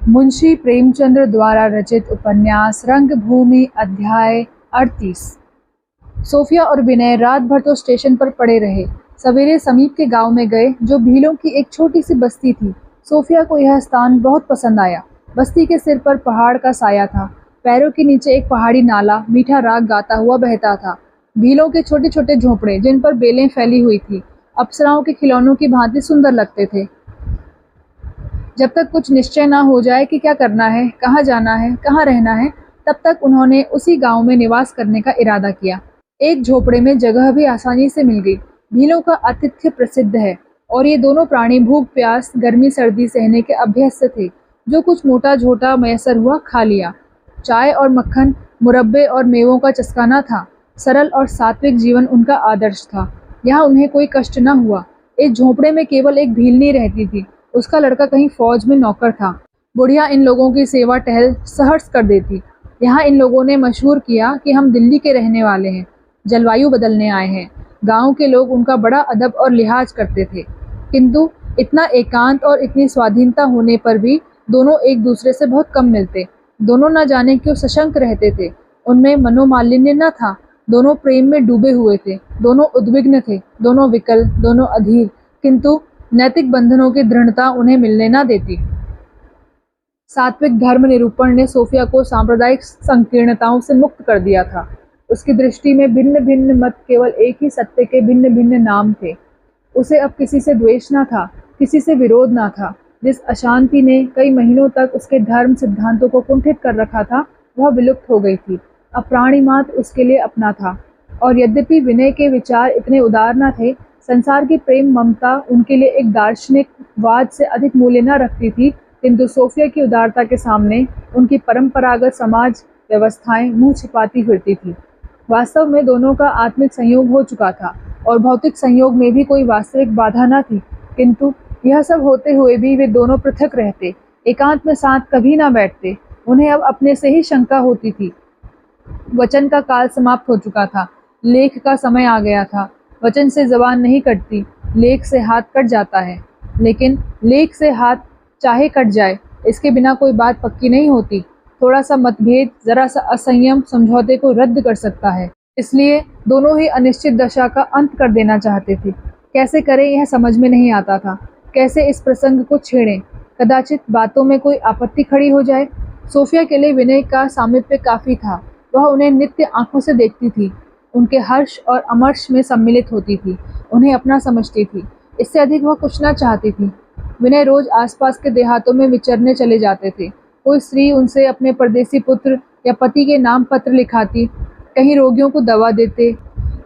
मुंशी प्रेमचंद्र द्वारा रचित उपन्यास रंगभूमि अध्याय 38। सोफिया और विनय रात भर तो स्टेशन पर पड़े रहे। सवेरे समीप के गांव में गए, जो भीलों की एक छोटी सी बस्ती थी। सोफिया को यह स्थान बहुत पसंद आया। बस्ती के सिर पर पहाड़ का साया था। पैरों के नीचे एक पहाड़ी नाला मीठा राग गाता हुआ बहता था। भीलों के छोटे छोटे झोंपड़े, जिन पर बेलें फैली हुई थी, अप्सराओं के खिलौनों की भांति सुंदर लगते थे। जब तक कुछ निश्चय न हो जाए कि क्या करना है, कहाँ जाना है, कहाँ रहना है, तब तक उन्होंने उसी गांव में निवास करने का इरादा किया। एक झोपड़े में जगह भी आसानी से मिल गई। भीलों का आतिथ्य प्रसिद्ध है और ये दोनों प्राणी भूख प्यास गर्मी सर्दी सहने के अभ्यस्त थे। जो कुछ मोटा झोटा मैसर हुआ खा लिया। चाय और मक्खन, मुरब्बे और मेवों का चस्काना था। सरल और सात्विक जीवन उनका आदर्श था। यहाँ उन्हें कोई कष्ट न हुआ। इस झोपड़े में केवल एक भीलनी रहती थी। उसका लड़का कहीं फौज में नौकर था। बुढ़िया इन लोगों की सेवा टहल सहर्ष कर देती। यहाँ इन लोगों ने मशहूर किया कि हम दिल्ली के रहने वाले हैं, जलवायु बदलने आए हैं। गांव के लोग उनका बड़ा अदब और लिहाज करते थे, किंतु इतना एकांत और इतनी स्वाधीनता होने पर भी दोनों एक दूसरे से बहुत कम मिलते। दोनों न जाने क्यों सशंक रहते थे। उनमें मनोमालिन्य न था। दोनों प्रेम में डूबे हुए थे। दोनों उद्विग्न थे, दोनों विकल, दोनों अधीर, किंतु नैतिक बंधनों की दृढ़ता उन्हें मिलने न देती। सात्विक धर्म निरूपण ने सोफिया को सांप्रदायिक संकीर्णताओं से मुक्त कर दिया था। उसकी दृष्टि में भिन्न भिन्न मत केवल एक ही सत्य के भिन्न भिन्न नाम थे। उसे अब किसी से द्वेष न था, किसी से विरोध न था। जिस अशांति ने कई महीनों तक उसके धर्म सिद्धांतों को कुंठित कर रखा था, वह विलुप्त हो गई थी। अब प्राणी मात्र उसके लिए अपना था। और यद्यपि विनय के विचार इतने उदार न थे, संसार की प्रेम ममता उनके लिए एक दार्शनिक वाद से अधिक मूल्य न रखती थी, किंतु सोफिया की उदारता के सामने उनकी परंपरागत समाज व्यवस्थाएं मुंह छिपाती फिरती थी। वास्तव में दोनों का आत्मिक संयोग हो चुका था और भौतिक संयोग में भी कोई वास्तविक बाधा न थी, किंतु यह सब होते हुए भी वे दोनों पृथक रहते, एकांत में साथ कभी न बैठते। उन्हें अब अपने से ही शंका होती थी। वचन का काल समाप्त हो चुका था। लेख का समय आ गया था। वचन से जबान नहीं कटती, लेख से हाथ कट जाता है। लेकिन लेख से हाथ चाहे कट जाए, इसके बिना कोई बात पक्की नहीं होती। थोड़ा सा मतभेद, जरा सा असंयम समझौते को रद्द कर सकता है। इसलिए दोनों ही अनिश्चित दशा का अंत कर देना चाहते थे। कैसे करें यह समझ में नहीं आता था। कैसे इस प्रसंग को छेड़ें। कदाचित बातों में कोई आपत्ति खड़ी हो जाए। सोफिया के लिए विनय का सामीप्य काफी था। वह उन्हें नित्य आंखों से देखती थी, उनके हर्ष और अमर्ष में सम्मिलित होती थी, उन्हें अपना समझती थी। इससे अधिक वह कुछ न चाहती थी। विनय रोज आसपास के देहातों में विचरने चले जाते थे। कोई स्त्री उनसे अपने परदेसी पुत्र या पति के नाम पत्र लिखाती, कहीं रोगियों को दवा देते,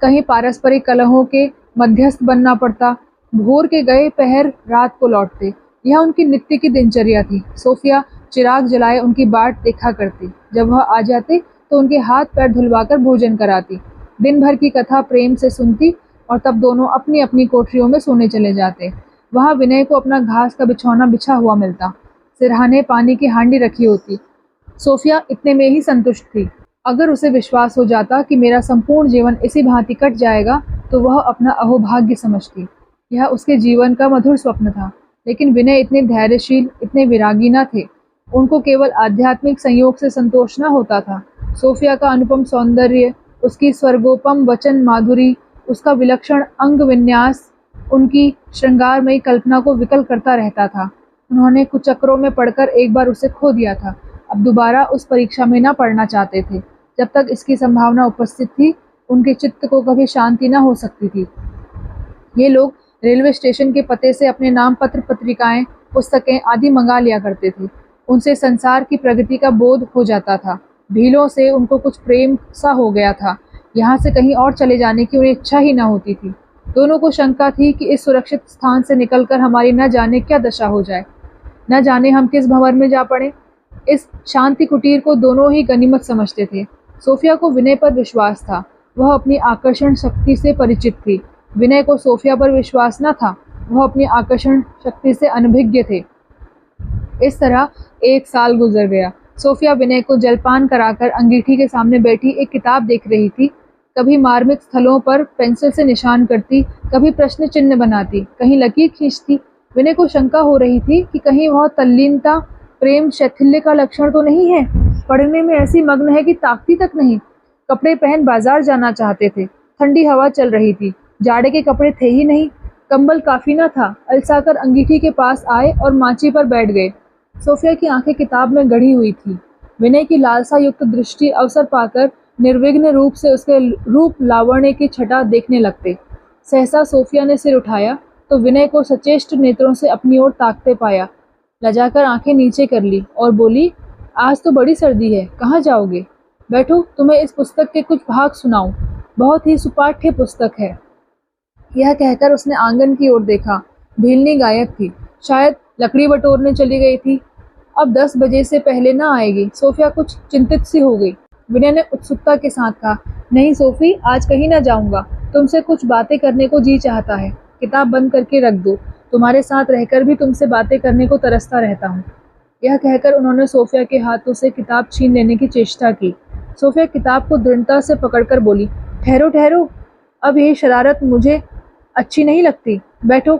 कहीं पारस्परिक कलहों के मध्यस्थ बनना पड़ता। भोर के गए पहर रात को लौटते। यह उनकी नित्य की दिनचर्या थी। सोफिया चिराग जलाए उनकी बाट देखा करती। जब वह आ जाते तो उनके हाथ पैर धुलवाकर भोजन कराती। दिन भर की कथा प्रेम से सुनती और तब दोनों अपनी अपनी कोठरियों में सोने चले जाते। वहाँ विनय को अपना घास का बिछौना बिछा हुआ मिलता। सिरहाने पानी की हांडी रखी होती। सोफिया इतने में ही संतुष्ट थी। अगर उसे विश्वास हो जाता कि मेरा संपूर्ण जीवन इसी भांति कट जाएगा, तो वह अपना अहोभाग्य समझती। यह उसके जीवन का मधुर स्वप्न था। लेकिन विनय इतने धैर्यशील, इतने विरागी न थे। उनको केवल आध्यात्मिक संयोग से संतोष न होता था। सोफिया का अनुपम सौंदर्य, उसकी स्वर्गोपम वचन माधुरी, उसका विलक्षण अंग विन्यास उनकी श्रृंगारमयी कल्पना को विकल करता रहता था। उन्होंने कुछ चक्रों में पढ़कर एक बार उसे खो दिया था। अब दोबारा उस परीक्षा में न पढ़ना चाहते थे। जब तक इसकी संभावना उपस्थित थी, उनके चित्त को कभी शांति न हो सकती थी। ये लोग रेलवे स्टेशन के पते से अपने नाम पत्र, पत्रिकाएं, पुस्तकें आदि मंगा लिया करते थे। उनसे संसार की प्रगति का बोध हो जाता था। भीलों से उनको कुछ प्रेम सा हो गया था। यहाँ से कहीं और चले जाने की उन्हें इच्छा ही न होती थी। दोनों को शंका थी कि इस सुरक्षित स्थान से निकलकर हमारी न जाने क्या दशा हो जाए, न जाने हम किस भंवर में जा पड़े। इस शांति कुटीर को दोनों ही गनीमत समझते थे। सोफिया को विनय पर विश्वास था। वह अपनी आकर्षण शक्ति से परिचित थी। विनय को सोफिया पर विश्वास न था। वह अपनी आकर्षण शक्ति से अनभिज्ञ थे। इस तरह 1 साल गुजर गया। सोफिया विनय को जलपान कराकर अंगीठी के सामने बैठी एक किताब देख रही थी। कभी मार्मिक स्थलों पर पेंसिल से निशान करती, कभी प्रश्न चिन्ह बनाती, कहीं लकीर खींचती। विनय को शंका हो रही थी कि कहीं वह तल्लीनता प्रेम शैथिल्य का लक्षण तो नहीं है? पढ़ने में ऐसी मग्न है कि ताकती तक नहीं। कपड़े पहन बाजार जाना चाहते थे। ठंडी हवा चल रही थी। जाड़े के कपड़े थे ही नहीं। कंबल काफी न था। अलसाकर अंगीठी के पास आए और माची पर बैठ गए। सोफिया की आंखें किताब में गड़ी हुई थी। विनय की लालसा युक्त दृष्टि अवसर पाकर निर्विघ्न रूप से उसके रूप लावण्य की छटा देखने लगते। सहसा सोफिया ने सिर उठाया तो विनय को सचेष्ट नेत्रों से अपनी ओर ताकते पाया। लजाकर आंखें नीचे कर ली और बोली, आज तो बड़ी सर्दी है, कहाँ जाओगे? बैठो, तुम्हें इस पुस्तक के कुछ भाग सुनाऊं। बहुत ही सुपाठ्य पुस्तक है। यह कहकर उसने आंगन की ओर देखा। भीलनी गायब थी। शायद लकड़ी बटोरने चली गई थी। अब 10 बजे से पहले न आएगी। सोफिया कुछ चिंतित सी हो गई। विनय ने उत्सुकता के साथ कहा, नहीं सोफी, आज कहीं न जाऊंगा। तुमसे कुछ बातें करने को जी चाहता है। किताब बंद करके रख दो। तुम्हारे साथ रहकर भी तुमसे बातें करने को तरसता रहता हूँ। यह कहकर उन्होंने सोफिया के हाथों से किताब छीन लेने की चेष्टा की। सोफिया किताब को दृढ़ता से पकड़कर बोली, ठहरो ठहरो, अब यही शरारत मुझे अच्छी नहीं लगती। बैठो,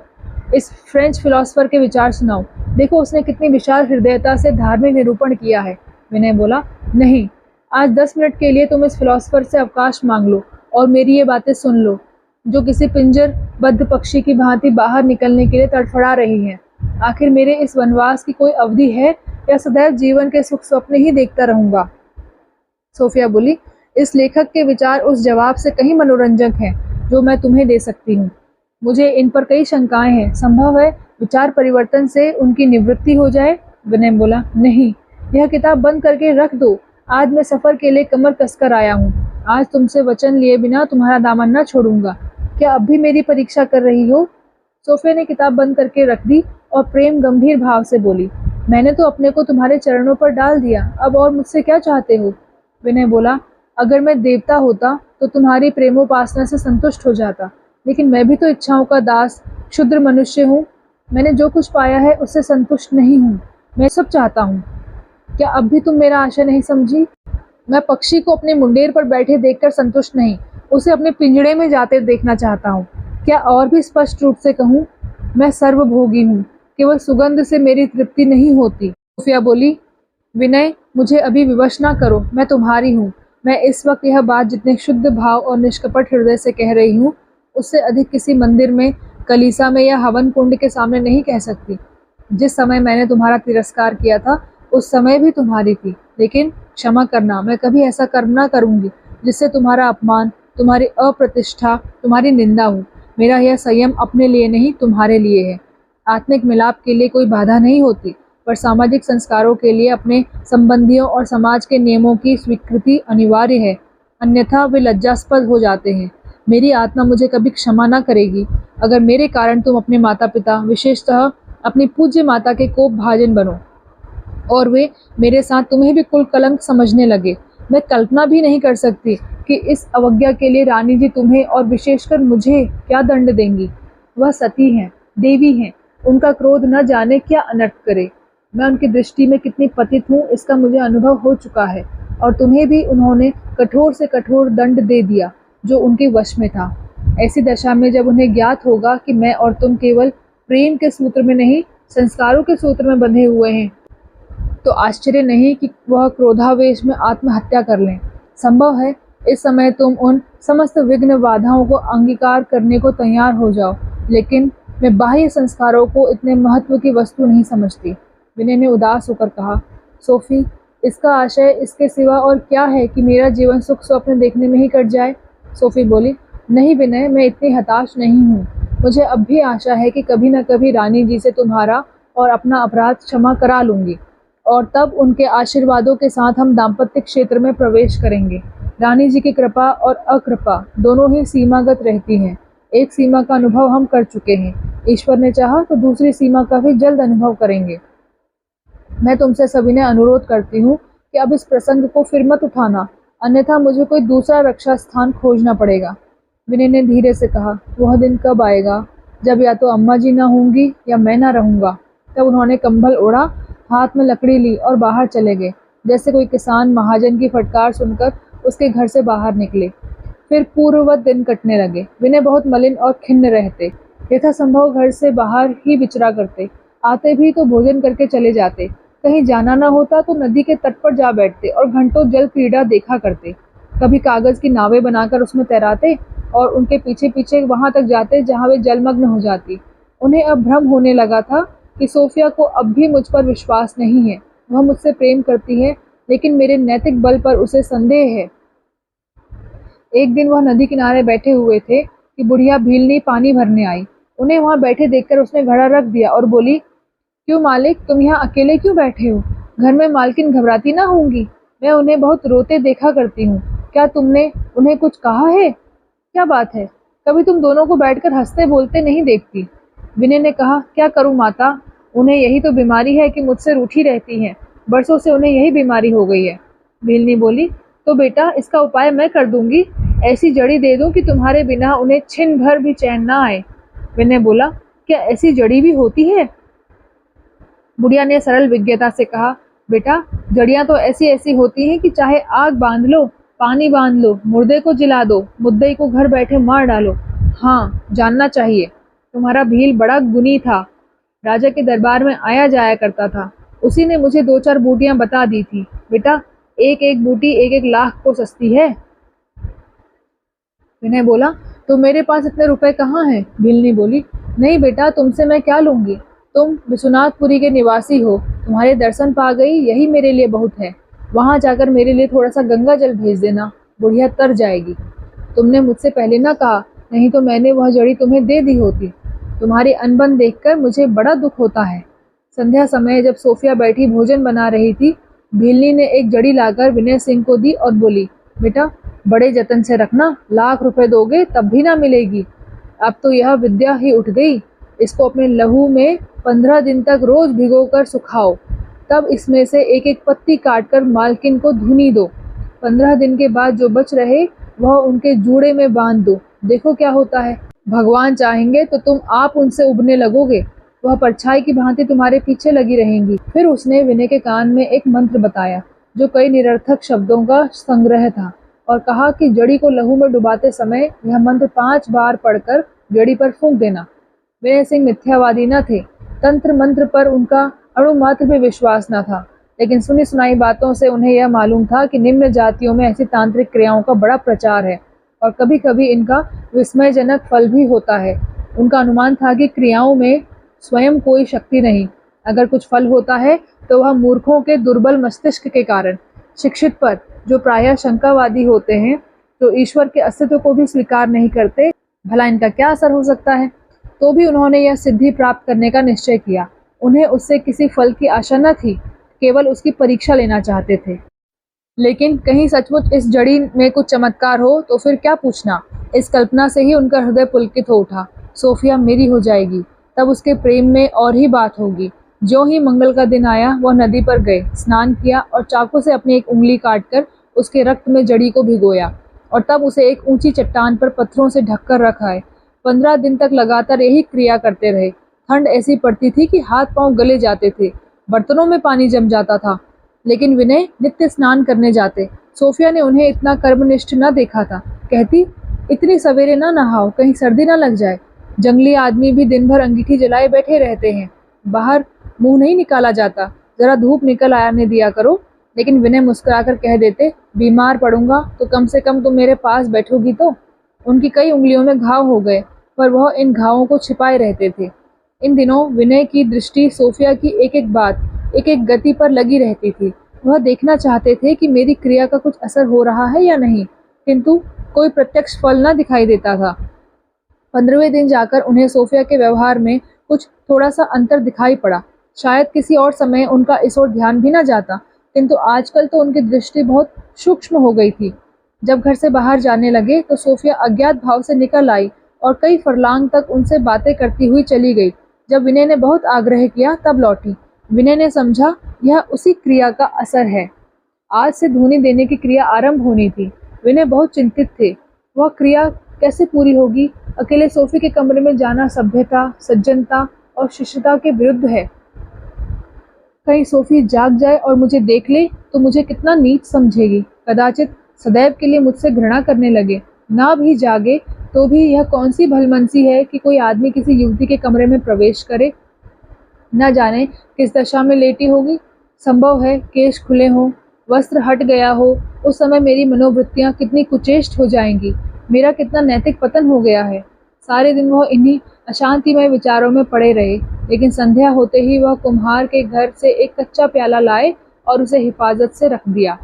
इस फ्रेंच फिलोसोफर के विचार सुनाओ। देखो उसने कितनी विशाल हृदयता से धार्मिक निरूपण किया है। विनय बोला, नहीं, आज 10 मिनट के लिए तुम इस फिलोसोफर से अवकाश मांग लो और मेरी ये बातें सुन लो, जो किसी पिंजर बद्ध पक्षी की भांति बाहर निकलने के लिए तड़फड़ा रही हैं। आखिर मेरे इस वनवास की कोई अवधि है या सदैव जीवन के सुख स्वप्न ही देखता रहूंगा? सोफिया बोली, इस लेखक के विचार उस जवाब से कहीं मनोरंजक हैं जो मैं तुम्हें दे सकती हूँ। मुझे इन पर कई शंकाएं हैं। संभव है विचार परिवर्तन से उनकी निवृत्ति हो जाए। विनय बोला, नहीं, यह किताब बंद करके रख दो। आज मैं सफर के लिए कमर कसकर आया हूँ। आज तुमसे वचन लिए बिना तुम्हारा दामन न छोड़ूंगा। क्या अब भी मेरी परीक्षा कर रही हो? सोफिया ने किताब बंद करके रख दी और प्रेम गंभीर भाव से बोली, मैंने तो अपने को तुम्हारे चरणों पर डाल दिया, अब और मुझसे क्या चाहते हो? विनय बोला, अगर मैं देवता होता तो तुम्हारी प्रेमोपासना से संतुष्ट हो जाता, लेकिन मैं भी तो इच्छाओं का दास क्षुद्र मनुष्य हूँ। मैंने जो कुछ पाया है उससे संतुष्ट नहीं हूँ। मैं सब चाहता हूँ। क्या अब भी तुम मेरा आशय नहीं समझी? मैं पक्षी को अपने मुंडेर पर बैठे देखकर संतुष्ट नहीं, उसे अपने पिंजड़े में जाते देखना चाहता हूँ। क्या और भी स्पष्ट रूप से कहूँ? मैं सर्वभोगी हूँ। केवल सुगंध से मेरी तृप्ति नहीं होती। सोफिया बोली, विनय, मुझे अभी विवश ना करो। मैं तुम्हारी हूँ। मैं इस वक्त यह बात जितने शुद्ध भाव और निष्कपट हृदय से कह रही हूँ, उससे अधिक किसी मंदिर में, कलीसा में या हवन कुंड के सामने नहीं कह सकती। जिस समय मैंने तुम्हारा तिरस्कार किया था उस समय भी तुम्हारी थी, लेकिन क्षमा करना, मैं कभी ऐसा कर्म ना करूँगी जिससे तुम्हारा अपमान, तुम्हारी अप्रतिष्ठा, तुम्हारी निंदा हो। मेरा यह संयम अपने लिए नहीं, तुम्हारे लिए है। आत्मिक मिलाप के लिए कोई बाधा नहीं होती, पर सामाजिक संस्कारों के लिए अपने संबंधियों और समाज के नियमों की स्वीकृति अनिवार्य है, अन्यथा वे लज्जास्पद हो जाते हैं। मेरी आत्मा मुझे कभी क्षमा न करेगी अगर मेरे कारण तुम अपने माता पिता, विशेषतः अपनी पूज्य माता के कोप भाजन बनो और वे मेरे साथ तुम्हें भी कुल कलंक समझने लगे। मैं कल्पना भी नहीं कर सकती कि इस अवज्ञा के लिए रानी जी तुम्हें और विशेषकर मुझे क्या दंड देंगी। वह सती हैं, देवी हैं, उनका क्रोध न जाने क्या अनर्थ करे। मैं उनकी दृष्टि में कितनी पतित हूँ इसका मुझे अनुभव हो चुका है, और तुम्हें भी उन्होंने कठोर से कठोर दंड दे दिया जो उनके वश में था। ऐसी दशा में जब उन्हें ज्ञात होगा कि मैं और तुम केवल प्रेम के सूत्र में नहीं, संस्कारों के सूत्र में बंधे हुए हैं, तो आश्चर्य नहीं कि वह क्रोधावेश में आत्महत्या कर लें। संभव है इस समय तुम उन समस्त विघ्न बाधाओं को अंगीकार करने को तैयार हो जाओ, लेकिन मैं बाह्य संस्कारों को इतने महत्व की वस्तु नहीं समझती। विनय ने उदास होकर कहा, सोफी, इसका आशय इसके सिवा और क्या है कि मेरा जीवन सुख स्वप्न देखने में ही कट जाए? सोफी बोली, नहीं विनय, मैं इतनी हताश नहीं हूँ। मुझे अब भी आशा है कि कभी न कभी रानी जी से तुम्हारा और अपना अपराध क्षमा करा लूँगी, और तब उनके आशीर्वादों के साथ हम दाम्पत्य क्षेत्र में प्रवेश करेंगे। रानी जी की कृपा और अकृपा दोनों ही सीमागत रहती हैं। एक सीमा का अनुभव हम कर चुके हैं, ईश्वर ने चाहा तो दूसरी सीमा का भी जल्द अनुभव करेंगे। मैं तुमसे सविनय अनुरोध करती हूँ कि अब इस प्रसंग को फिर मत उठाना, अन्यथा मुझे कोई दूसरा रक्षा स्थान खोजना पड़ेगा। विनय ने धीरे से कहा, वह दिन कब आएगा जब या तो अम्मा जी ना होंगी या मैं ना रहूँगा। तब उन्होंने कंबल ओढ़ा, हाथ में लकड़ी ली और बाहर चले गए, जैसे कोई किसान महाजन की फटकार सुनकर उसके घर से बाहर निकले। फिर पूर्ववत दिन कटने लगे। विनय बहुत मलिन और खिन्न रहते, यथासंभव घर से बाहर ही विचरा करते। आते भी तो भोजन करके चले जाते। कहीं जाना न होता तो नदी के तट पर जा बैठते और घंटों जल क्रीड़ा देखा करते। कभी कागज की नावें बनाकर उसमें तैराते और उनके पीछे पीछे वहां तक जाते जहां वे जलमग्न हो जाती। उन्हें अब भ्रम होने लगा था कि सोफिया को अब भी मुझ पर विश्वास नहीं है। वह मुझसे प्रेम करती है, लेकिन मेरे नैतिक बल पर उसे संदेह है। एक दिन वह नदी किनारे बैठे हुए थे कि बुढ़िया भीलनी पानी भरने आई। उन्हें वहां बैठे देखकर उसने घड़ा रख दिया और बोली, क्यों मालिक, तुम यहाँ अकेले क्यों बैठे हो? घर में मालकिन घबराती ना होंगी? मैं उन्हें बहुत रोते देखा करती हूँ। क्या तुमने उन्हें कुछ कहा है? क्या बात है, कभी तुम दोनों को बैठकर हंसते बोलते नहीं देखती। विनय ने कहा, क्या करूं माता, उन्हें यही तो बीमारी है कि मुझसे रूठी रहती हैं। बरसों से उन्हें यही बीमारी हो गई है। भीलनी बोली, तो बेटा इसका उपाय मैं कर दूंगी। ऐसी जड़ी दे दूं कि तुम्हारे बिना उन्हें छिन भर भी चैन ना आए। विनय बोला, क्या ऐसी जड़ी भी होती है? बुढ़िया ने सरल विज्ञता से कहा, बेटा जड़ियां तो ऐसी ऐसी होती हैं कि चाहे आग बांध लो, पानी बांध लो, मुर्दे को जिला दो, मुद्दई को घर बैठे मार डालो। हाँ, जानना चाहिए, तुम्हारा भील बड़ा गुणी था। राजा के दरबार में आया जाया करता था। उसी ने मुझे 2-4 बूटियां बता दी थी। बेटा एक एक बूटी 1-1 लाख को सस्ती है। विनय बोला, तो मेरे पास इतने रुपए कहाँ हैं? भीलनी बोली, नहीं बेटा, तुमसे मैं क्या लूंगी? तुम विश्वनाथपुरी के निवासी हो, तुम्हारे दर्शन पा गई, यही मेरे लिए बहुत है। वहां जाकर मेरे लिए थोड़ा सा गंगा जल भेज देना, बुढ़िया तर जाएगी। तुमने मुझसे पहले ना कहा, नहीं तो मैंने वह जड़ी तुम्हें दे दी होती। तुम्हारी अनबन देखकर मुझे बड़ा दुख होता है। संध्या समय जब सोफिया बैठी भोजन बना रही थी, भीलनी ने एक जड़ी लाकर विनय सिंह को दी और बोली, बेटा बड़े जतन से रखना, लाख रुपए दोगे तब भी ना मिलेगी। अब तो यह विद्या ही उठ गई। इसको अपने लहू में 15 दिन तक रोज भिगोकर सुखाओ, तब इसमें से 1-1 पत्ती काटकर मालकिन को धुनी दो। 15 दिन के बाद जो बच रहे वह उनके जूड़े में बांध दो। देखो क्या होता है। भगवान चाहेंगे तो तुम आप उनसे उबने लगोगे। वह परछाई की भांति तुम्हारे पीछे लगी रहेंगी। फिर उसने विनय के कान में एक मंत्र बताया जो कई निरर्थक शब्दों का संग्रह था और कहा कि जड़ी को लहू में डुबाते समय यह मंत्र 5 बार पढ़कर जड़ी पर फूंक देना। विनय सिंह मिथ्यावादी न थे। तंत्र मंत्र पर उनका अणुमात्र भी विश्वास न था, लेकिन सुनी सुनाई बातों से उन्हें यह मालूम था कि निम्न जातियों में ऐसी तांत्रिक क्रियाओं का बड़ा प्रचार है और कभी कभी इनका विस्मयजनक फल भी होता है। उनका अनुमान था कि क्रियाओं में स्वयं कोई शक्ति नहीं, अगर कुछ फल होता है तो वह मूर्खों के दुर्बल मस्तिष्क के कारण। शिक्षित पर, जो प्रायः शंकावादी होते हैं, जो ईश्वर के अस्तित्व को भी स्वीकार नहीं करते, भला इनका क्या असर हो सकता है? तो भी उन्होंने यह सिद्धि प्राप्त करने का निश्चय किया। उन्हें उससे किसी फल की आशा न थी, केवल उसकी परीक्षा लेना चाहते थे। लेकिन कहीं सचमुच इस जड़ी में कुछ चमत्कार हो तो फिर क्या पूछना। इस कल्पना से ही उनका हृदय पुलकित हो उठा। सोफिया मेरी हो जाएगी, तब उसके प्रेम में और ही बात होगी। ज्यों ही मंगल का दिन आया, वह नदी पर गए, स्नान किया और चाकू से अपनी एक उंगली काटकर उसके रक्त में जड़ी को भिगोया और तब उसे एक ऊंची चट्टान पर पत्थरों से ढककर रखाए। 15 दिन तक लगातार यही क्रिया करते रहे। ठंड ऐसी पड़ती थी कि हाथ पांव गले जाते थे, बर्तनों में पानी जम जाता था, लेकिन विनय नित्य स्नान करने जाते। सोफिया ने उन्हें इतना कर्मनिष्ठ न देखा था। कहती, इतनी सवेरे ना नहाओ, कहीं सर्दी ना लग जाए। जंगली आदमी भी दिन भर अंगीठी जलाए बैठे रहते हैं, बाहर मुंह नहीं निकाला जाता, जरा धूप निकल आने दिया करो। लेकिन विनय मुस्कुराकर कह देते, बीमार पड़ूंगा तो कम से कम तुम मेरे पास बैठोगी तो। उनकी कई उंगलियों में घाव हो गए, पर वह इन घावों को छिपाए रहते थे। इन दिनों विनय की दृष्टि सोफिया की एक एक बात, एक एक गति पर लगी रहती थी। वह देखना चाहते थे कि मेरी क्रिया का कुछ असर हो रहा है या नहीं, किंतु कोई प्रत्यक्ष फल न दिखाई देता था। 15वें दिन जाकर उन्हें सोफिया के व्यवहार में कुछ थोड़ा सा अंतर दिखाई पड़ा। शायद किसी और समय उनका इस ओर ध्यान भी न जाता, किंतु आजकल तो उनकी दृष्टि बहुत सूक्ष्म हो गई थी। जब घर से बाहर जाने लगे तो सोफिया अज्ञात भाव से निकल आई और कई फरलांग तक उनसे बातें करती हुई चली गई। जब विनय ने बहुत आग्रह किया तब लौटी। विनय ने समझा यह उसी क्रिया का असर है। आज से धूनी देने की क्रिया आरंभ होनी थी। विनय बहुत चिंतित थे, वह क्रिया कैसे पूरी होगी। अकेले सोफी के कमरे में जाना सभ्यता, सज्जनता और शिष्टता के विरुद्ध है। कहीं सोफी जाग जाए और मुझे देख ले तो मुझे कितना नीच समझेगी। कदाचित सदैव के लिए मुझसे घृणा करने लगे। ना भी जागे तो भी यह कौन सी भलमनसी है कि कोई आदमी किसी युवती के कमरे में प्रवेश करे। न जाने किस दशा में लेटी होगी। संभव है केश खुले हों, वस्त्र हट गया हो, उस समय मेरी मनोवृत्तियां कितनी कुचेष्ट हो जाएंगी, मेरा कितना नैतिक पतन हो गया है। सारे दिन वह इन्हीं अशांतिमय विचारों में पड़े रहे, लेकिन संध्या होते ही वह कुम्हार के घर से एक कच्चा प्याला लाए और उसे हिफाजत से रख दिया।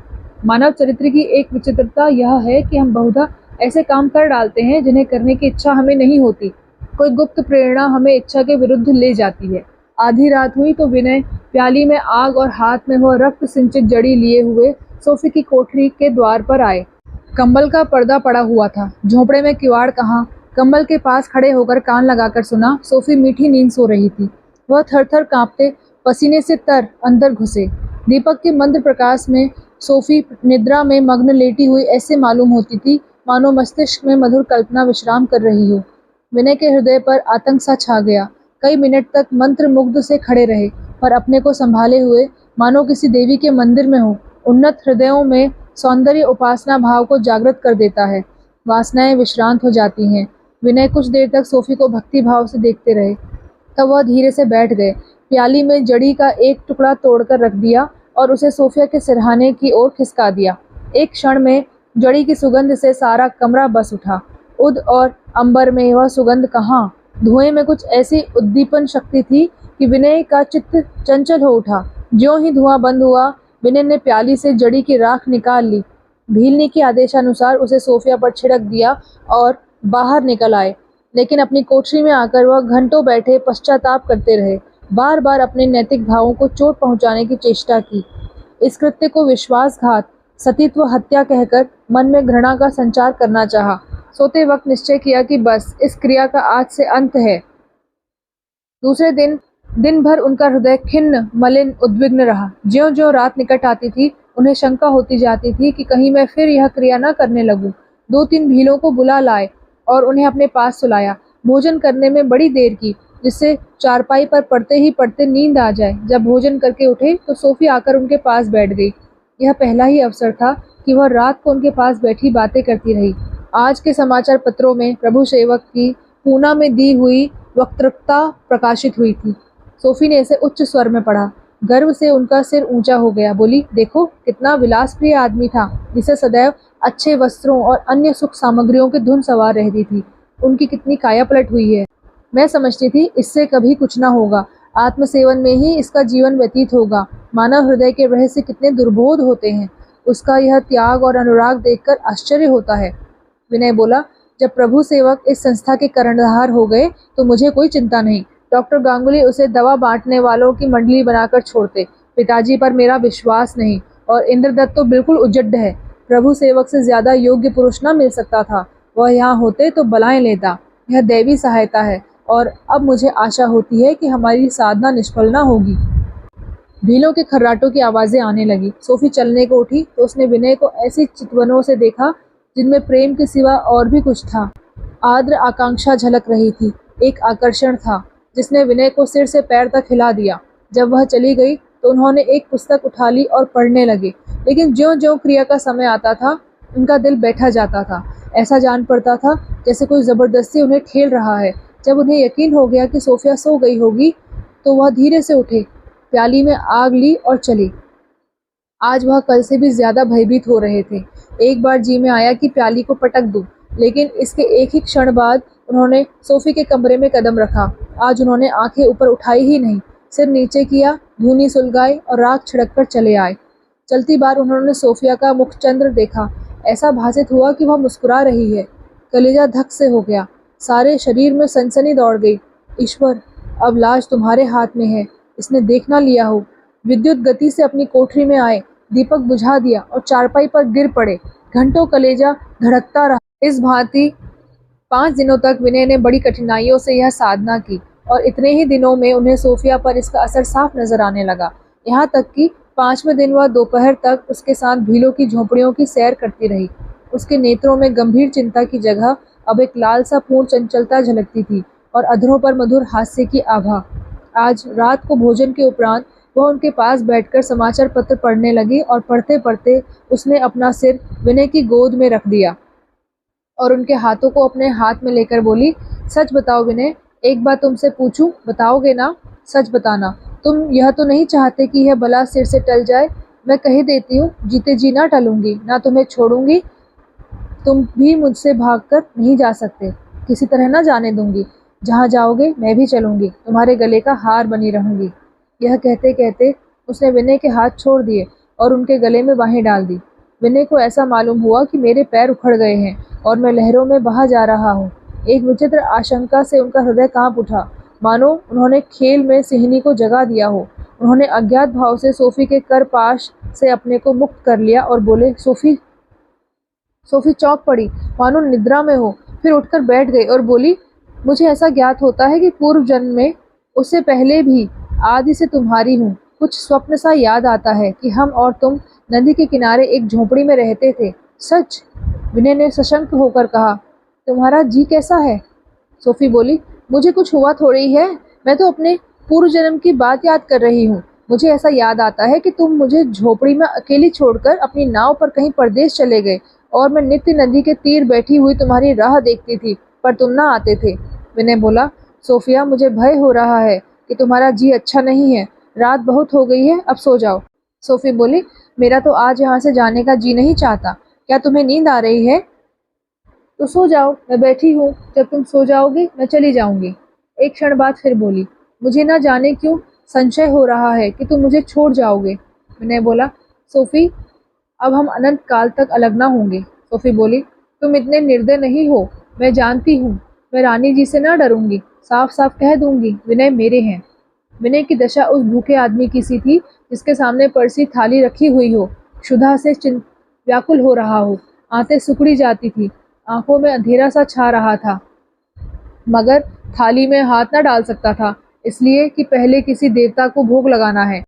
मानव चरित्र की एक विचित्रता यह है कि हम बहुधा ऐसे काम कर डालते हैं जिन्हें करने की इच्छा हमें नहीं होती। कोई गुप्त प्रेरणा हमें इच्छा के विरुद्ध ले जाती है। आधी रात हुई तो विनय प्याली में आग और हाथ में वह रक्त सिंचित जड़ी लिए हुए सोफी की कोठरी के द्वार पर आए। कंबल का पर्दा पड़ा हुआ था, झोंपड़े में किवाड़ कहाँ। कंबल के पास खड़े होकर कान लगाकर सुना। सोफी मीठी नींद सो रही थी। वह थर थर कांपते पसीने से तर अंदर घुसे। दीपक के मंद प्रकाश में सोफी निद्रा में मग्न लेटी हुई ऐसे मालूम होती थी मानो मस्तिष्क में मधुर कल्पना विश्राम कर रही हो। विनय के हृदय पर आतंक सा छा गया। कई मिनट तक मंत्र मुग्ध से खड़े रहे, पर अपने को संभाले हुए मानो किसी देवी के मंदिर में हो। उन्नत हृदयों में सौंदर्य उपासना भाव को जागृत कर देता है। वासनाएं विश्रांत हो जाती हैं। विनय कुछ देर तक सोफी को भक्ति भाव से देखते रहे, तब वह धीरे से बैठ गए। प्याली में जड़ी का एक टुकड़ा तोड़कर रख दिया और उसे सोफिया के सिरहाने की ओर खिसका दिया। एक क्षण में जड़ी की सुगंध से सारा कमरा बस उठा। उद और अंबर में वह सुगंध कहाँ, धुएं में कुछ ऐसी उद्दीपन शक्ति थी कि विनय का चित्त चंचल हो उठा। ज्यों ही धुआं बंद हुआ, विनय ने प्याली से जड़ी की राख निकाल ली, भीलनी के आदेशानुसार उसे सोफिया पर छिड़क दिया और बाहर निकल आए। लेकिन अपनी कोठरी में आकर वह घंटों बैठे पश्चाताप करते रहे। बार बार अपने नैतिक भावों को चोट पहुंचाने की चेष्टा की। इस कृत्य को विश्वासघात, सतीत्व हत्या कहकर मन में घृणा का संचार करना चाहा। सोते वक्त निश्चय किया कि बस इस क्रिया का आज से अंत है। दूसरे दिन दिन भर उनका हृदय खिन्न, मलिन, उद्विग्न रहा। ज्यों-ज्यों रात निकट आती थी, उन्हें शंका होती जाती थी कि कहीं मैं फिर यह क्रिया न करने लगूं। 2-3 भीलों को बुला लाए और उन्हें अपने पास सुलाया। भोजन करने में बड़ी देर की, जिससे चारपाई पर पड़ते ही पड़ते नींद आ जाए। जब भोजन करके उठे तो सोफी आकर उनके पास बैठ गई। यह पहला ही अवसर था कि वह रात को उनके पास बैठी बातें करती रही। आज के समाचार पत्रों में प्रभु सेवक की पूना में दी हुई वक्तृता प्रकाशित हुई थी। सोफी ने इसे उच्च स्वर में पढ़ा। गर्व से उनका सिर ऊंचा हो गया। बोली, देखो कितना विलासप्रिय आदमी था, जिसे सदैव अच्छे वस्त्रों और अन्य सुख सामग्रियों की धुन सवार रहती थी। उनकी कितनी काया पलट हुई है। मैं समझती थी इससे कभी कुछ ना होगा, आत्मसेवन में ही इसका जीवन व्यतीत होगा। मानव हृदय के रहस्य कितने दुर्बोध होते हैं। उसका यह त्याग और अनुराग देखकर आश्चर्य होता है। विनय बोला, जब प्रभु सेवक इस संस्था के कर्णधार हो गए तो मुझे कोई चिंता नहीं। डॉक्टर गांगुली उसे दवा बांटने वालों की मंडली बनाकर छोड़ते। पिताजी पर मेरा विश्वास नहीं, और इंद्रदत्त तो बिल्कुल उजड्ड है। प्रभु सेवक से ज्यादा योग्य पुरुष न मिल सकता था। वह यहाँ होते तो बलाएं लेता। यह दैवी सहायता है, और अब मुझे आशा होती है कि हमारी साधना निष्फल न होगी। भीलों के खर्राटों की आवाजें आने लगी। सोफी चलने को उठी तो उसने विनय को ऐसी चितवनों से देखा जिनमें प्रेम के सिवा और भी कुछ था। आर्द्र आकांक्षा झलक रही थी। एक आकर्षण था जिसने विनय को सिर से पैर तक हिला दिया। जब वह चली गई तो उन्होंने एक पुस्तक उठा ली और पढ़ने लगे, लेकिन ज्यों-ज्यों क्रिया का समय आता था, उनका दिल बैठा जाता था। ऐसा जान पड़ता था जैसे कोई जबरदस्ती उन्हें ठेल रहा है। जब उन्हें यकीन हो गया कि सोफिया सो गई होगी, तो वह धीरे से उठे, प्याली में आग ली और चली। आज वह कल से भी ज्यादा भयभीत हो रहे थे। एक बार जी में आया कि प्याली को पटक दूं, लेकिन इसके एक ही क्षण बाद उन्होंने सोफी के कमरे में कदम रखा। आज उन्होंने आंखें ऊपर उठाई ही नहीं, सिर नीचे किया, धूनी सुलगाई और राख छिड़क कर चले आए। चलती बार उन्होंने सोफिया का मुखचंद्र देखा। ऐसा भासित हुआ कि वह मुस्कुरा रही है। कलेजा धक से हो गया, सारे शरीर में सनसनी दौड़ गई। ईश्वर, अब लाज तुम्हारे हाथ में है, इसने देख ना लिया हो। विद्युत गति से अपनी कोठरी में आए, दीपक बुझा दिया और चारपाई पर गिर पड़े। घंटों कलेजा धड़कता रहा। इस भांति 5 दिनों तक विनय ने बड़ी कठिनाइयों से यह साधना की, और इतने ही दिनों में उन्हें सोफिया पर इसका असर साफ नजर आने लगा। यहाँ तक कि 5वें दिन वह दोपहर तक उसके साथ भीलों की झोंपड़ियों की सैर करती रही। उसके नेत्रों में गंभीर चिंता की जगह अब एक लालसा पूर्ण चंचलता झलकती थी और अधरों पर मधुर हास्य की आभा। आज रात को भोजन के उपरांत वह उनके पास बैठकर समाचार पत्र पढ़ने लगी, और पढ़ते पढ़ते उसने अपना सिर विनय की गोद में रख दिया और उनके हाथों को अपने हाथ में लेकर बोली, सच बताओ विनय, एक बात तुमसे पूछूं, बताओगे ना? सच बताना। तुम यह तो नहीं चाहते कि यह बला सिर से टल जाए? मैं कह देती हूँ, जीते जी ना टलूंगी, ना तुम्हें छोड़ूंगी। तुम भी मुझसे भागकर नहीं जा सकते, किसी तरह ना जाने दूंगी। जहाँ जाओगे मैं भी चलूंगी, तुम्हारे गले का हार बनी रहूंगी। यह कहते कहते उसने विनय के हाथ छोड़ दिए और उनके गले में बाहें डाल दी। विनय को ऐसा मालूम हुआ कि मेरे पैर उखड़ गए हैं और मैं लहरों में बहा जा रहा हूँ। एक विचित्र आशंका से उनका हृदय कांप उठा, मानो उन्होंने खेल में सिंहनी को जगा दिया हो। उन्होंने अज्ञात भाव से सोफी के करपाश से अपने को मुक्त कर लिया और बोले, सोफी। सोफी चौंक पड़ी, मानो निद्रा में हो। फिर उठकर बैठ गई और बोली, मुझे ऐसा ज्ञात होता है कि पूर्व जन्म में, उससे पहले भी, आदि से तुम्हारी हूँ। कुछ स्वप्न सा याद आता है कि हम और तुम नदी के किनारे एक झोपड़ी में रहते थे। सच? विनय ने सशंक होकर कहा। तुम्हारा जी कैसा है? सोफी बोली, मुझे कुछ हुआ थोड़ी है, मैं तो अपने पूर्व जन्म की बात याद कर रही हूँ। मुझे ऐसा याद आता है कि तुम मुझे झोपड़ी में अकेली छोड़कर अपनी नाव पर कहीं परदेश चले गए और मैं नित्य नदी के तीर बैठी हुई तुम्हारी राह देखती थी, पर तुम ना आते थे। विनय बोला, सोफिया, मुझे भय हो रहा है कि तुम्हारा जी अच्छा नहीं है। रात बहुत हो गई है, अब सो जाओ। सोफी बोली, मेरा तो आज यहाँ से जाने का जी नहीं चाहता। क्या तुम्हें नींद आ रही है? तो सो जाओ, मैं बैठी हूँ, जब तुम सो जाओगे मैं चली जाऊंगी। एक क्षण बाद फिर बोली, मुझे ना जाने क्यों संशय हो रहा है कि तुम मुझे छोड़ जाओगे। विनय बोला, सोफी, अब हम अनंत काल तक अलग ना होंगे। सोफी बोली, तुम इतने निर्दय नहीं हो, मैं जानती हूँ। मैं रानी जी से ना डरूंगी, साफ साफ कह दूंगी, विनय मेरे हैं। विनय की दशा उस भूखे आदमी की सी थी जिसके सामने परसी थाली रखी हुई हो, क्षुधा से व्याकुल हो रहा हो। आंतें सिकुड़ी जाती थी, आंखों में अंधेरा सा छा रहा था, मगर थाली में हाथ न डाल सकता था, इसलिए कि पहले किसी देवता को भोग लगाना है।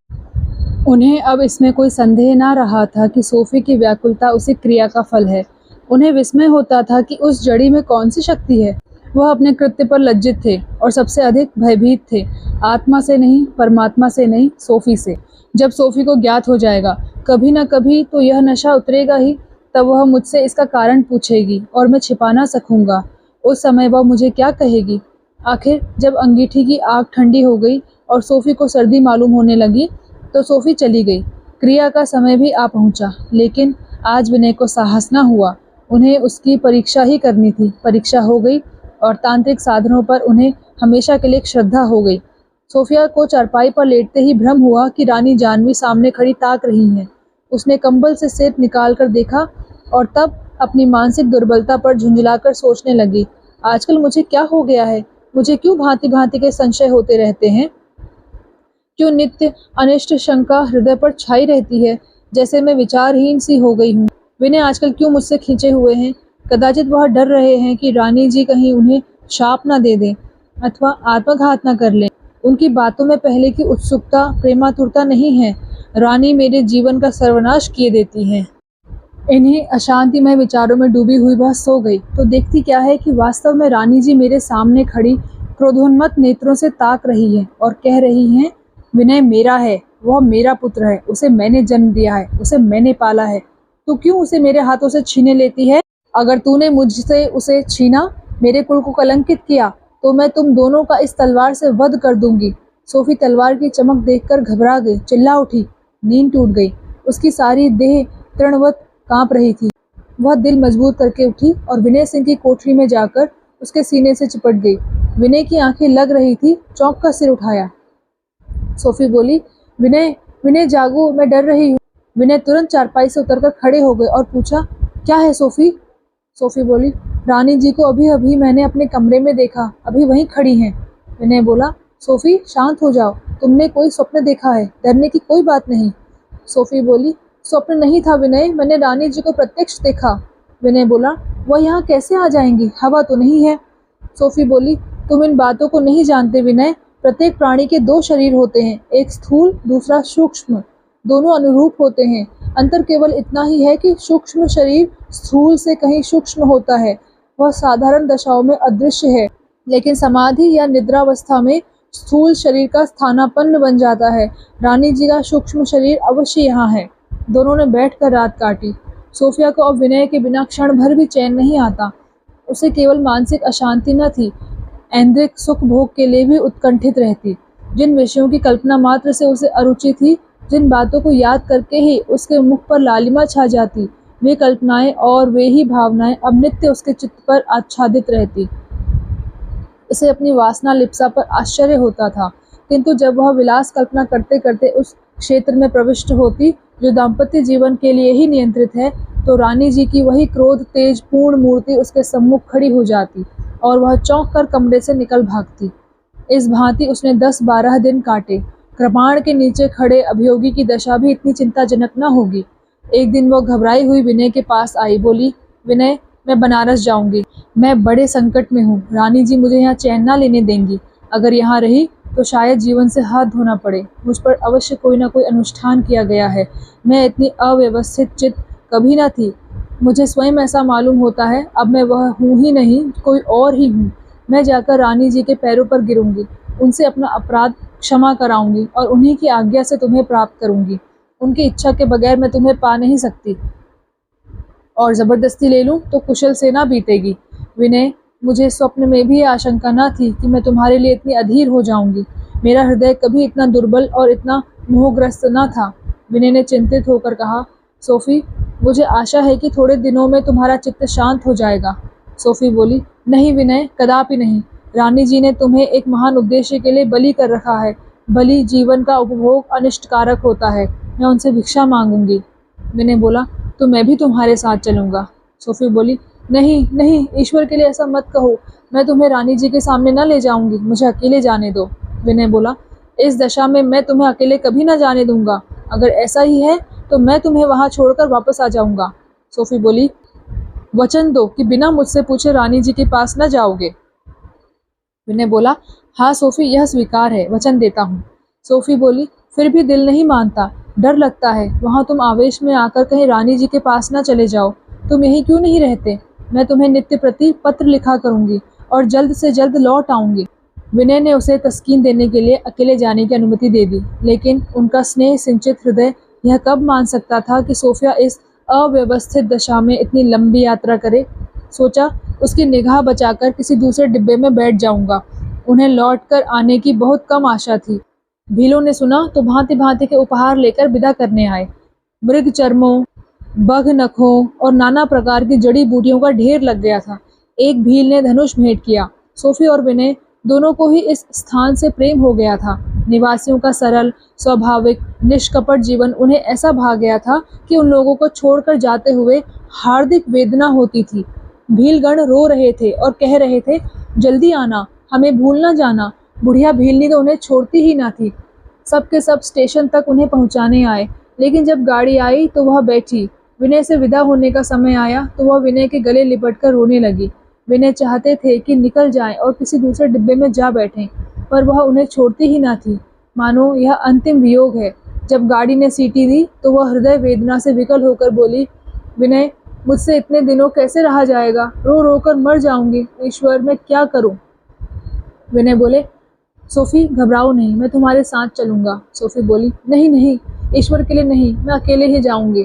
उन्हें अब इसमें कोई संदेह ना रहा था कि सोफी की व्याकुलता उसी क्रिया का फल है। उन्हें विस्मय होता था कि उस जड़ी में कौन सी शक्ति है। वह अपने कृत्य पर लज्जित थे और सबसे अधिक भयभीत थे, आत्मा से नहीं, परमात्मा से नहीं, सोफी से। जब सोफी को ज्ञात हो जाएगा, कभी न कभी तो यह नशा उतरेगा ही, तब वह मुझसे इसका कारण पूछेगी और मैं छिपा ना सकूंगा। उस समय वह मुझे क्या कहेगी? आखिर जब अंगीठी की आग ठंडी हो गई और सोफी को सर्दी मालूम होने लगी, तो सोफी चली गई। क्रिया का समय भी आ पहुंचा, लेकिन आज विनय को साहस न हुआ। उन्हें उसकी परीक्षा ही करनी थी। परीक्षा हो गई और तांत्रिक साधनों पर उन्हें हमेशा के लिए एक श्रद्धा हो गई। सोफिया को चारपाई पर लेटते ही भ्रम हुआ कि रानी जानवी सामने खड़ी ताक रही हैं। उसने कंबल से सिर निकाल कर देखा और तब अपनी मानसिक दुर्बलता पर झुंझलाकर सोचने लगी, आजकल मुझे क्या हो गया है? मुझे क्यों भांति भांति के संशय होते रहते हैं? क्यों नित्य अनिष्ट शंका हृदय पर छाई रहती है, जैसे मैं विचारहीन सी हो गई हूँ। विनय आजकल क्यों मुझसे खींचे हुए हैं? कदाचित वह डर रहे हैं कि रानी जी कहीं उन्हें शाप न दे दें अथवा आत्मघात न कर लें। उनकी बातों में पहले की उत्सुकता, प्रेमातुरता नहीं है। रानी मेरे जीवन का सर्वनाश किए देती है। इन्हीं अशांतिमय विचारों में डूबी हुई वह सो गई तो देखती क्या है कि वास्तव में रानी जी मेरे सामने खड़ी क्रोधोन्मत्त नेत्रों से ताक रही है और कह रही हैं, विनय मेरा है, वह मेरा पुत्र है, उसे मैंने जन्म दिया है, उसे मैंने पाला है। तू क्यों उसे मेरे हाथों से छीने लेती है? अगर तूने मुझसे उसे छीना, मेरे कुल को कलंकित किया, तो मैं तुम दोनों का इस तलवार से वध कर दूंगी। सोफी तलवार की चमक देखकर घबरा गई, चिल्ला उठी, नींद टूट गई। उसकी सारी देह तृणवत कांप रही थी। वह दिल मजबूत करके उठी और विनय सिंह की कोठरी में जाकर उसके सीने से चिपट गई। विनय की आंखें लग रही थी, चौंक कर सिर उठाया। सोफी बोली, विनय, विनय जागो, मैं डर रही हूँ। विनय तुरंत चारपाई से उतरकर खड़े हो गए और पूछा, क्या है सोफी? सोफी बोली, रानी जी को अभी अभी मैंने अपने कमरे में देखा, अभी वहीं खड़ी हैं। विनय बोला, सोफी शांत हो जाओ, तुमने कोई स्वप्न देखा है, डरने की कोई बात नहीं। सोफी बोली, स्वप्न नहीं था विनय, मैंने रानी जी को प्रत्यक्ष देखा। विनय बोला, वह यहाँ कैसे आ जाएंगी, हवा तो नहीं है। सोफी बोली, तुम इन बातों को नहीं जानते विनय। प्रत्येक प्राणी के दो शरीर होते हैं, एक स्थूल, दूसरा सूक्ष्म। दोनों अनुरूप होते हैं। अंतर केवल इतना ही है कि सूक्ष्म शरीर स्थूल से कहीं सूक्ष्म होता है। वह साधारण दशाओं में अदृश्य है, लेकिन समाधि या निद्रावस्था में स्थूल शरीर का स्थानापन्न बन जाता है। रानी जी का सूक्ष्म शरीर अवश्य यहाँ है। दोनों ने बैठकर रात काटी। सोफिया को अब विनय के बिना क्षण भर भी चैन नहीं आता। उसे केवल मानसिक अशांति न थी, ऐन्द्रिक सुख भोग के लिए भी उत्कंठित रहती। जिन विषयों की कल्पना मात्र से उसे अरुचि थी, जिन बातों को याद करके ही उसके मुख पर लालिमा छा जाती, वे कल्पनाएं और वे ही भावनाएं अब नित्य उसके चित्त पर आच्छादित रहती। उसे अपनी वासना लिप्सा पर आश्चर्य होता था, किंतु जब वह विलास कल्पना करते करते उस क्षेत्र में प्रविष्ट होती जो दाम्पत्य जीवन के लिए ही नियंत्रित है, तो रानी जी की वही क्रोध तेज पूर्ण मूर्ति उसके सम्मुख खड़ी हो जाती और वह चौंक कर कमरे से निकल भागती। इस भांति उसने 10-12 दिन काटे। कृपाण के नीचे खड़े अभियोगी की दशा भी इतनी चिंताजनक न होगी। एक दिन वो घबराई हुई विनय के पास आई, बोली, विनय, मैं बनारस जाऊंगी। मैं बड़े संकट में हूँ। रानी जी मुझे यहाँ चैन ना लेने देंगी। अगर यहाँ रही तो शायद जीवन से हाथ धोना पड़े। मुझ पर अवश्य कोई ना कोई अनुष्ठान किया गया है। मैं इतनी अव्यवस्थित चित्त कभी न थी। मुझे स्वयं ऐसा मालूम होता है अब मैं वह हूँ ही नहीं, कोई और ही हूँ। मैं जाकर रानी जी के पैरों पर गिरूंगी, उनसे अपना अपराध क्षमा कराऊंगी और उन्हीं की आज्ञा से तुम्हें प्राप्त करूंगी। उनकी इच्छा के बगैर मैं तुम्हें पा नहीं सकती, और जबरदस्ती ले लूं तो कुशल से ना बीतेगी। विनय, मुझे स्वप्न में भी आशंका न थी कि मैं तुम्हारे लिए इतनी अधीर हो जाऊंगी। मेरा हृदय कभी इतना दुर्बल और इतना मोहग्रस्त न था। विनय ने चिंतित होकर कहा, सोफी, मुझे आशा है कि थोड़े दिनों में तुम्हारा चित्त शांत हो जाएगा। सोफी बोली, नहीं विनय, कदापि नहीं। रानी जी ने तुम्हें एक महान उद्देश्य के लिए बलि कर रखा है। बलि जीवन का उपभोग अनिष्टकारक होता है। मैं उनसे भिक्षा मांगूंगी। विनय बोला, तो मैं भी तुम्हारे साथ चलूंगा। सोफी बोली, नहीं नहीं, ईश्वर के लिए ऐसा मत कहो। मैं तुम्हें रानी जी के सामने न ले जाऊंगी, मुझे अकेले जाने दो। विनय बोला, इस दशा में मैं तुम्हें अकेले कभी न जाने दूंगा। अगर ऐसा ही है तो मैं तुम्हें वहां छोड़कर वापस आ जाऊंगा। सोफी बोली, वचन दो कि बिना मुझसे पूछे रानी जी के पास न जाओगे। विनय बोला, हाँ सोफी, यह स्वीकार है, वचन देता हूँ। सोफी बोली, फिर भी दिल नहीं मानता, डर लगता है। वहाँ तुम आवेश में आकर कहीं रानी जी के पास न चले जाओ। तुम यहीं क्यों नहीं रहते? मैं तुम्हें नित्य प्रति पत्र लिखा करूंगी और जल्द से जल्द लौट आऊंगी। विनय ने उसे तस्कीन देने के लिए अकेले जाने की अनुमति दे दी, लेकिन उनका स्नेह सिंचित हृदय यह कब मान सकता था कि सोफिया इस अव्यवस्थित दशा में इतनी लंबी यात्रा करे। सोचा, उसकी निगाह बचाकर किसी दूसरे डिब्बे में बैठ जाऊंगा। उन्हें लौटकर आने की बहुत कम आशा थी। भीलों ने सुना तो भांति भांति के उपहार लेकर विदा करने आए। मृग चर्मों, बघ नखों और नाना प्रकार की जड़ी बूटियों का ढेर लग गया था। एक भील ने धनुष भेंट किया। सोफी और विनय दोनों को ही इस स्थान से प्रेम हो गया था। निवासियों का सरल, स्वाभाविक, निष्कपट जीवन उन्हें ऐसा भा गया था कि उन लोगों को छोड़कर जाते हुए हार्दिक वेदना होती थी। भीलगण रो रहे थे और कह रहे थे, जल्दी आना, हमें भूल न जाना। बुढ़िया भीलनी तो उन्हें छोड़ती ही ना थी। सब के सब स्टेशन तक उन्हें पहुंचाने आए, लेकिन जब गाड़ी आई तो वह बैठी। विनय से विदा होने का समय आया तो वह विनय के गले लिपटकर रोने लगी। विनय चाहते थे कि निकल जाएं और किसी दूसरे डिब्बे में जा बैठें, पर वह उन्हें छोड़ती ही ना थी। मानो यह अंतिम वियोग है। जब गाड़ी ने सीटी दी तो वह हृदय वेदना से विकल होकर बोली, विनय, मुझसे इतने दिनों कैसे रहा जाएगा? रो रो कर मर जाऊंगी। ईश्वर, मैं क्या करूं? विनय बोले, सोफी, घबराओ नहीं, मैं तुम्हारे साथ चलूंगा। सोफी बोली, नहीं नहीं, ईश्वर के लिए नहीं, मैं अकेले ही जाऊंगी।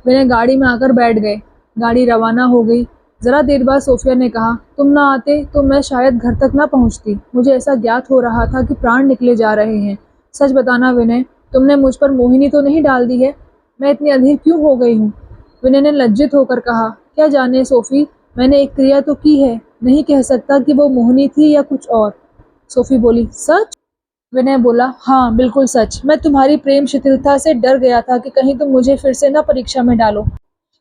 विनय गाड़ी में आकर बैठ गए। गाड़ी रवाना हो गई। जरा देर बाद सोफिया ने कहा, तुम ना आते तो मैं शायद घर तक ना पहुंचती। मुझे ऐसा ज्ञात हो रहा था कि प्राण निकले जा रहे हैं। सच बताना विनय, तुमने मुझ पर मोहिनी तो नहीं डाल दी है? मैं इतनी अधीर क्यों हो गई हूँ? विनय ने लज्जित होकर कहा, क्या जाने सोफी, मैंने एक क्रिया तो की है, नहीं कह सकता कि वो मोहिनी थी या कुछ और। सोफी बोली, सच? विनय बोला, हाँ बिल्कुल सच। मैं तुम्हारी प्रेम शिथिलता से डर गया था कि कहीं तुम मुझे फिर से न परीक्षा में डालो।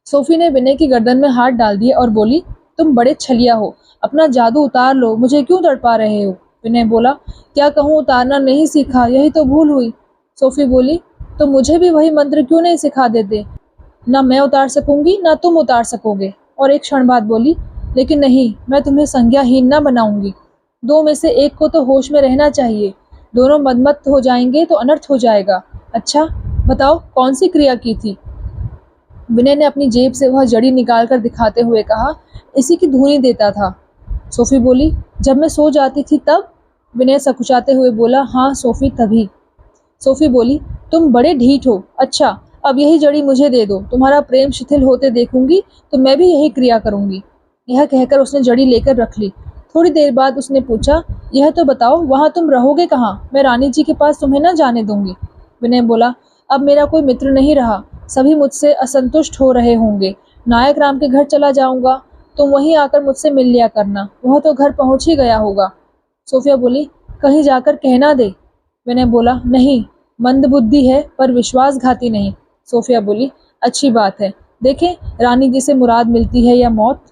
सोफी ने विनय की गर्दन में हाथ डाल दिए और बोली, तुम बड़े छलिया हो, अपना जादू उतार लो, मुझे क्यों तड़पा रहे हो? विनय बोला, क्या कहूँ, उतारना नहीं सीखा, यही तो भूल हुई। सोफी बोली, तो मुझे भी वही मंत्र क्यों नहीं सिखा देते? ना मैं उतार सकूंगी ना तुम उतार सकोगे। और एक क्षण बाद बोली, लेकिन नहीं, मैं तुम्हें संज्ञाहीन न बनाऊंगी। दो में से एक को तो होश में रहना चाहिए। दोनों मदमस्त हो जाएंगे तो अनर्थ हो जाएगा। अच्छा बताओ, कौन सी क्रिया की थी? विनय ने अपनी जेब से वह जड़ी निकालकर दिखाते हुए कहा, इसी की धूनी देता था। सोफी बोली, जब मैं सो जाती थी तब? विनय सकुचाते हुए बोला, हाँ सोफी, तभी। सोफी बोली, तुम बड़े ढीठ हो। अच्छा, अब यही जड़ी मुझे दे दो, तुम्हारा प्रेम शिथिल होते देखूंगी तो मैं भी यही क्रिया करूंगी। यह कहकर उसने जड़ी लेकर रख ली। थोड़ी देर बाद उसने पूछा, यह तो बताओ वहाँ तुम रहोगे कहाँ? मैं रानी जी के पास तुम्हें न जाने दूंगी। विनय बोला, अब मेरा कोई मित्र नहीं रहा, सभी मुझसे असंतुष्ट हो रहे होंगे। नायक राम के घर चला जाऊंगा, तुम वहीं आकर मुझसे मिल लिया करना, वह तो घर पहुंच ही गया होगा। सोफिया बोली, कहीं जाकर कहना दे। विनय बोला, नहीं, मंदबुद्धि है पर विश्वासघाती नहीं। सोफिया बोली, अच्छी बात है, देखें रानी जी से मुराद मिलती है या मौत।